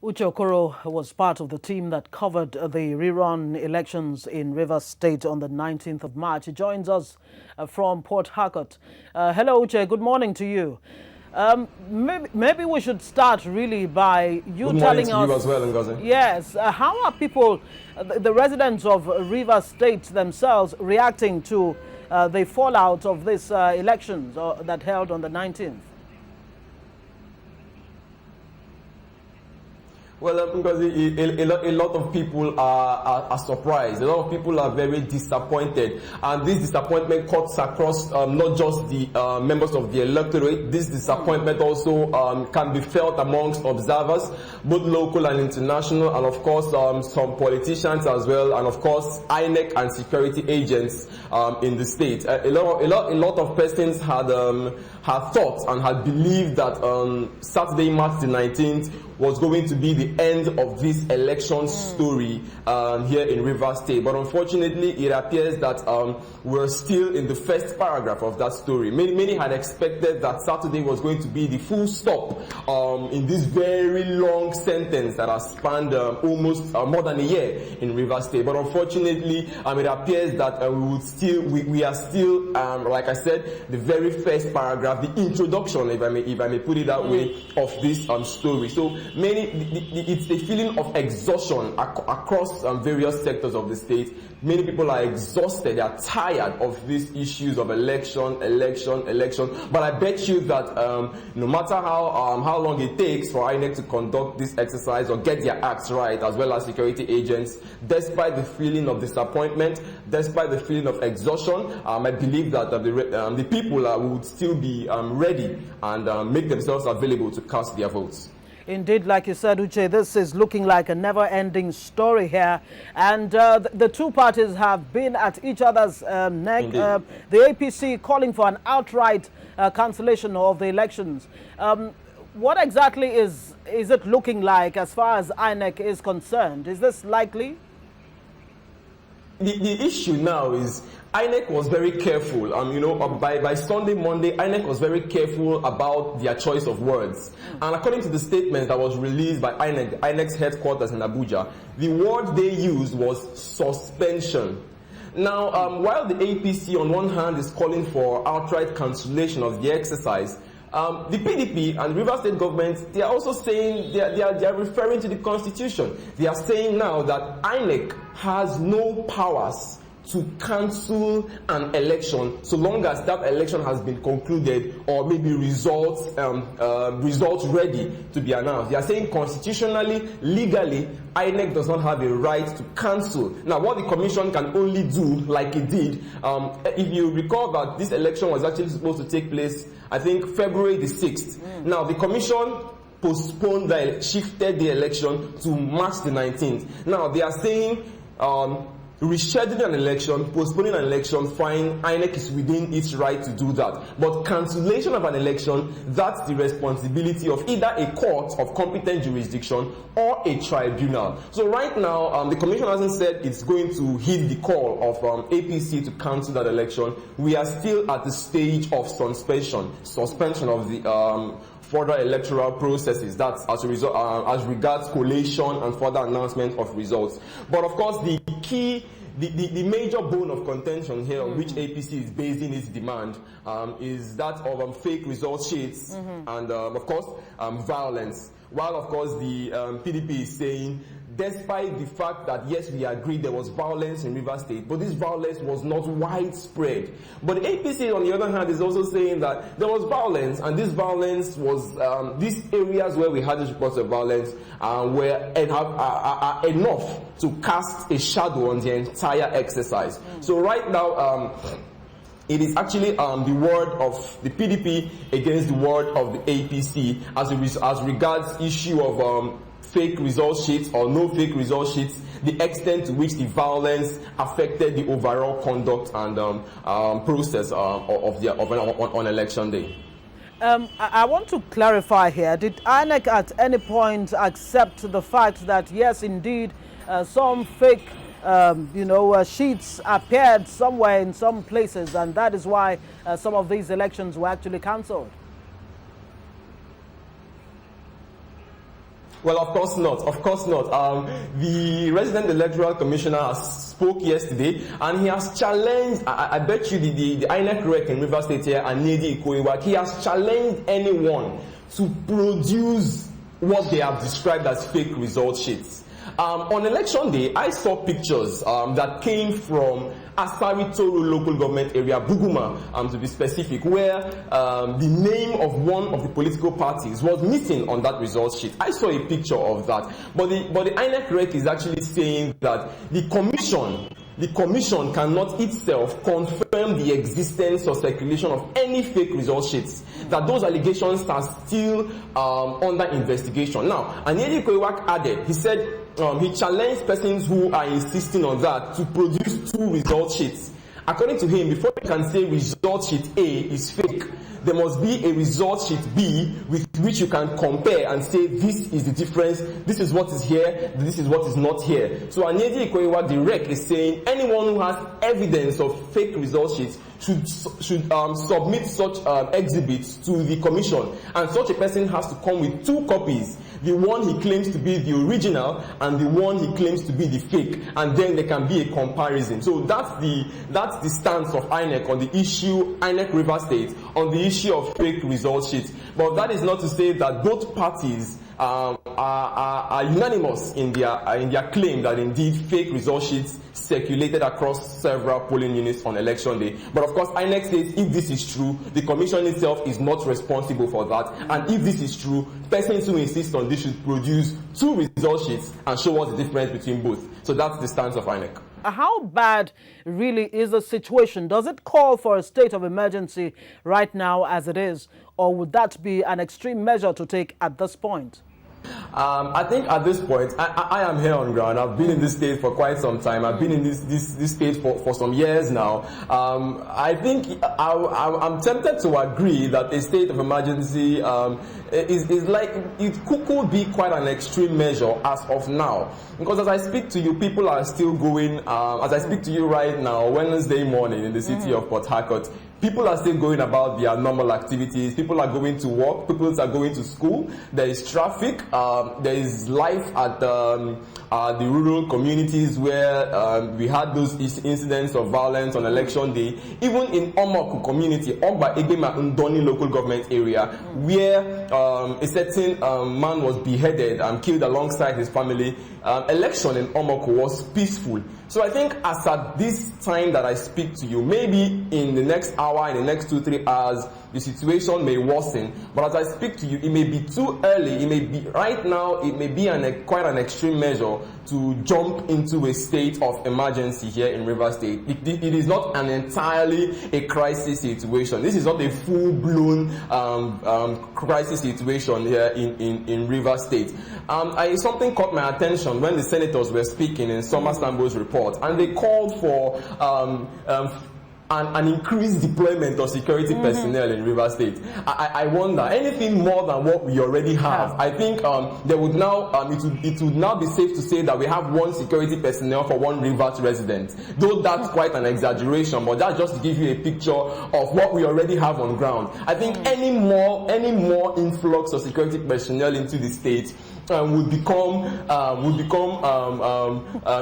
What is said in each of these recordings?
Uche Okoro was part of the team that covered the Rerun elections in Rivers State on the 19th of March. He joins us from Port Harcourt. Hello, Uche. Good morning to you. Maybe we should start really by you telling us. You as well, Ngozi. Yes. How are people, the residents of Rivers State themselves, reacting to the fallout of these elections that held on the 19th? Well, because a lot of people are surprised. A lot of people are very disappointed. And this disappointment cuts across not just the members of the electorate. This disappointment also can be felt amongst observers, both local and international, and of course some politicians as well, and of course INEC and security agents in the state. A lot of persons had thought and had believed that Saturday, March the 19th, was going to be the end of this election story here in Rivers State. But unfortunately, it appears that we're still in the first paragraph of that story. Many had expected that Saturday was going to be the full stop in this very long sentence that has spanned almost more than a year in Rivers State. But unfortunately, it appears that we are still, like I said, the very first paragraph, the introduction, if I may put it that way, of this story. So it's a feeling of exhaustion across various sectors of the state. Many people are exhausted. They are tired of these issues of election. But I bet you that no matter how long it takes for INEC to conduct this exercise or get their acts right, as well as security agents, despite the feeling of disappointment, despite the feeling of exhaustion, I believe that the people would still be ready and make themselves available to cast their votes. Indeed, like you said, Uche, this is looking like a never-ending story here. And the two parties have been at each other's neck. The APC calling for an outright cancellation of the elections. What exactly is it looking like as far as INEC is concerned? Is this likely? The issue now is INEC was very careful. By Sunday, Monday, INEC was very careful about their choice of words. And according to the statement that was released by INEC's headquarters in Abuja, the word they used was suspension. Now, while the APC on one hand is calling for outright cancellation of the exercise, the PDP and Rivers State government, they are also saying, they are referring to the Constitution. They are saying now that INEC has no powers to cancel an election so long as that election has been concluded or maybe results ready to be announced. They are saying constitutionally, legally, INEC does not have a right to cancel. Now, what the commission can only do, like it did, if you recall that this election was actually supposed to take place, I think, February the 6th. Now, the commission shifted the election to March the 19th. Now, they are saying rescheduling an election, postponing an election, fine, INEC is within its right to do that. But cancellation of an election, that's the responsibility of either a court of competent jurisdiction or a tribunal. So right now, the commission hasn't said it's going to heed the call of APC to cancel that election. We are still at the stage of suspension of the further electoral processes. That's as a result, as regards collation and further announcement of results. But of course, the key, the major bone of contention here on which APC is basing its demand is that of fake result sheets and of course violence. While of course the PDP is saying, despite the fact that yes, we agree there was violence in Rivers State, but this violence was not widespread. But the APC, on the other hand, is also saying that there was violence, and this violence was these areas where we had these reports of violence were enough to cast a shadow on the entire exercise. So right now, it is actually the word of the PDP against the word of the APC as regards issue of fake result sheets or no fake result sheets, the extent to which the violence affected the overall conduct and process on election day. I want to clarify here. Did INEC at any point accept the fact that yes, indeed, some fake sheets appeared somewhere in some places, and that is why some of these elections were actually cancelled? Well, of course not. Of course not. The resident electoral commissioner has spoke yesterday, and he has challenged. I bet you the INEC rec in Rivers State here, and Nedi Ikoiwak, he has challenged anyone to produce what they have described as fake result sheets. On election day, I saw pictures that came from Asari Toro local government area, Buguma, to be specific, where the name of one of the political parties was missing on that result sheet. I saw a picture of that. But the INEC rec is actually saying that the commission cannot itself confirm the existence or circulation of any fake result sheets, that those allegations are still under investigation. Now, Anyedi Koiwak added, he said, he challenged persons who are insisting on that to produce 2 result sheets. According to him, before you can say result sheet A is fake, there must be a result sheet B with which you can compare and say this is the difference, this is what is here, this is what is not here. So Anyedi Ikoiwak, the rec, is saying anyone who has evidence of fake result sheets should submit such exhibits to the commission, and such a person has to come with 2 copies, the one he claims to be the original and the one he claims to be the fake, and then there can be a comparison. So that's the stance of INEC on the issue, INEC Rivers State, on the issue of fake result sheets. But that is not to say that both parties are unanimous in their claim that indeed fake result sheets circulated across several polling units on election day. But of course, INEC says if this is true, the commission itself is not responsible for that. And if this is true, persons who insist on this should produce 2 result sheets and show us the difference between both. So that's the stance of INEC. How bad really is the situation? Does it call for a state of emergency right now as it is? Or would that be an extreme measure to take at this point? I think at this point, I am here on ground. I've been in this state for quite some time. I've been in this state for some years now. I think I'm tempted to agree that a state of emergency is like, it could be quite an extreme measure as of now. Because as I speak to you, people are still going, as I speak to you right now, Wednesday morning in the city of Port Harcourt, people are still going about their normal activities. People are going to work. People are going to school. There is traffic. There is life at the rural communities where we had those incidents of violence on election day. Even in Omoku community, Ogba Egema Ndoni local government area, where a certain man was beheaded and killed alongside his family, election in Omoku was peaceful. So I think as at this time that I speak to you, maybe in the next hour, in the next 2-3 hours, the situation may worsen. But as I speak to you, it may be too early. It may be right now. It may be quite an extreme measure to jump into a state of emergency here in Rivers State. It is not an entirely a crisis situation. This is not a full-blown crisis situation here in Rivers State. Something caught my attention when the senators were speaking in Summer Sambo's report, and they called for an increased deployment of security personnel in Rivers State. I wonder, anything more than what we already have? I think there would now it would now be safe to say that we have 1 security personnel for 1 Rivers resident. Though that's quite an exaggeration, but that's just to give you a picture of what we already have on ground. I think any more influx of security personnel into the state would become a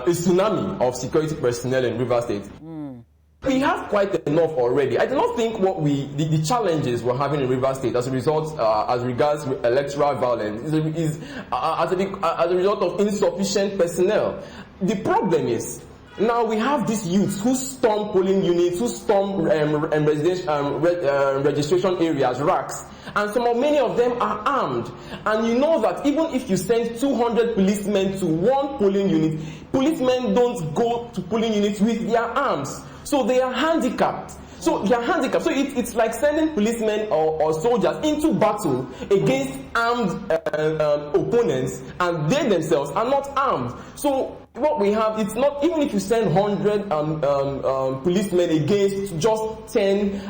tsunami of security personnel in Rivers State. We have quite enough already. I do not think what the challenges we're having in Rivers State as a result, as regards electoral violence, is as a result of insufficient personnel. The problem is, now we have these youths who storm polling units, who storm registration areas, racks, and many of them are armed. And you know that even if you send 200 policemen to 1 polling unit, policemen don't go to polling units with their arms. So they are handicapped. So it's like sending policemen or soldiers into battle against armed opponents, and they themselves are not armed. So what we have, it's not, even if you send 100 policemen against just 10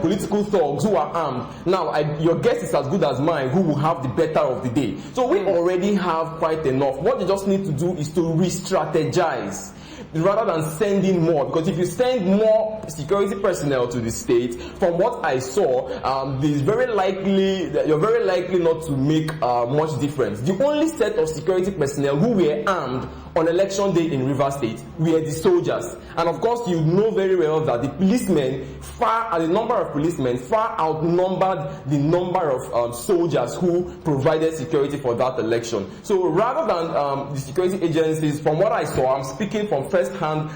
political thugs who are armed. Now, your guess is as good as mine who will have the better of the day. So we already have quite enough. What you just need to do is to re-strategize. rather than sending more. Because if you send more security personnel to the state, from what I saw, you're very likely not to make much difference. The only set of security personnel who were armed on election day in Rivers State were the soldiers. And of course, you know very well that the number of policemen far outnumbered the number of soldiers who provided security for that election. So rather than the security agencies, from what I saw, I'm speaking from first-hand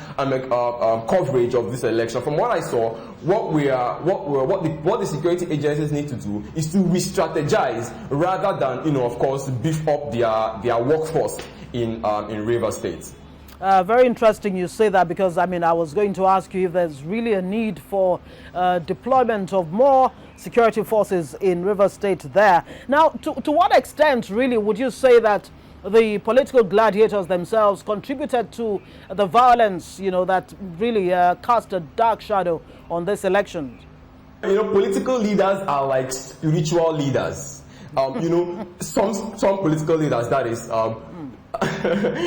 coverage of this election. From what I saw, what the security agencies need to do is to re-strategize rather than, of course, beef up their workforce in Rivers State. Very interesting you say that, because I was going to ask you if there's really a need for deployment of more security forces in Rivers State there. Now, to what extent really would you say that the political gladiators themselves contributed to the violence, that really cast a dark shadow on this election? Political leaders are like spiritual leaders. Some political leaders, that is,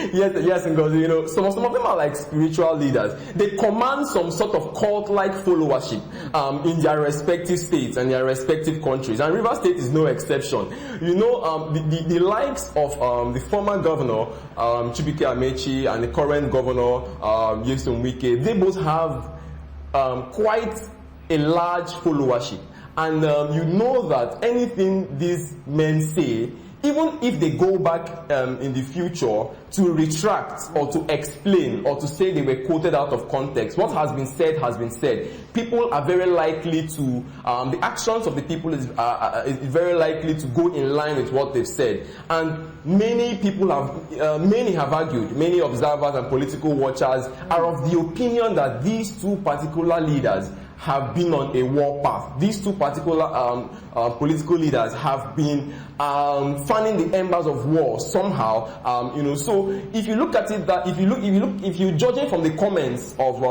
yes, because some of them are like spiritual leaders. They command some sort of cult-like followership in their respective states and their respective countries, and Rivers State is no exception. The likes of the former governor Chibike Amechi and the current governor Nyesom Wike, they both have quite a large followership, and that anything these men say, even if they go back in the future to retract or to explain or to say they were quoted out of context, what has been said has been said. People are very likely to, the actions of the people is very likely to go in line with what they've said. And many have argued, many observers and political watchers are of the opinion that these two particular leaders have been on a war path. These two particular political leaders have been fanning the embers of war somehow. So if you look at it, if you judge it from the comments of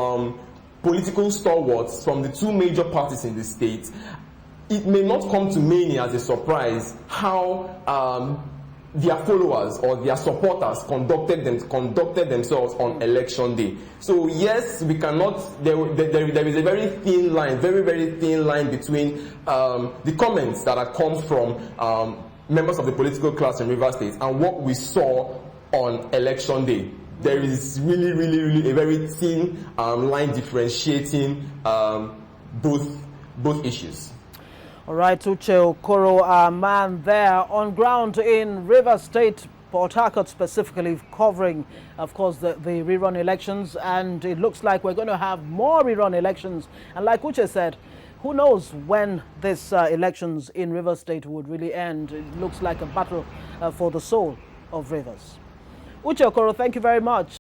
political stalwarts from the two major parties in the state, it may not come to many as a surprise how their followers or their supporters conducted themselves on election day. So yes, we cannot. There is a very thin line, very thin line between the comments that have come from members of the political class in Rivers State and what we saw on election day. There is really a very thin line differentiating both issues. All right, Uche Okoro, our man there on ground in Rivers State, Port Harcourt specifically, covering, of course, the rerun elections. And it looks like we're going to have more rerun elections. And like Uche said, who knows when this elections in Rivers State would really end. It looks like a battle for the soul of Rivers. Uche Okoro, thank you very much.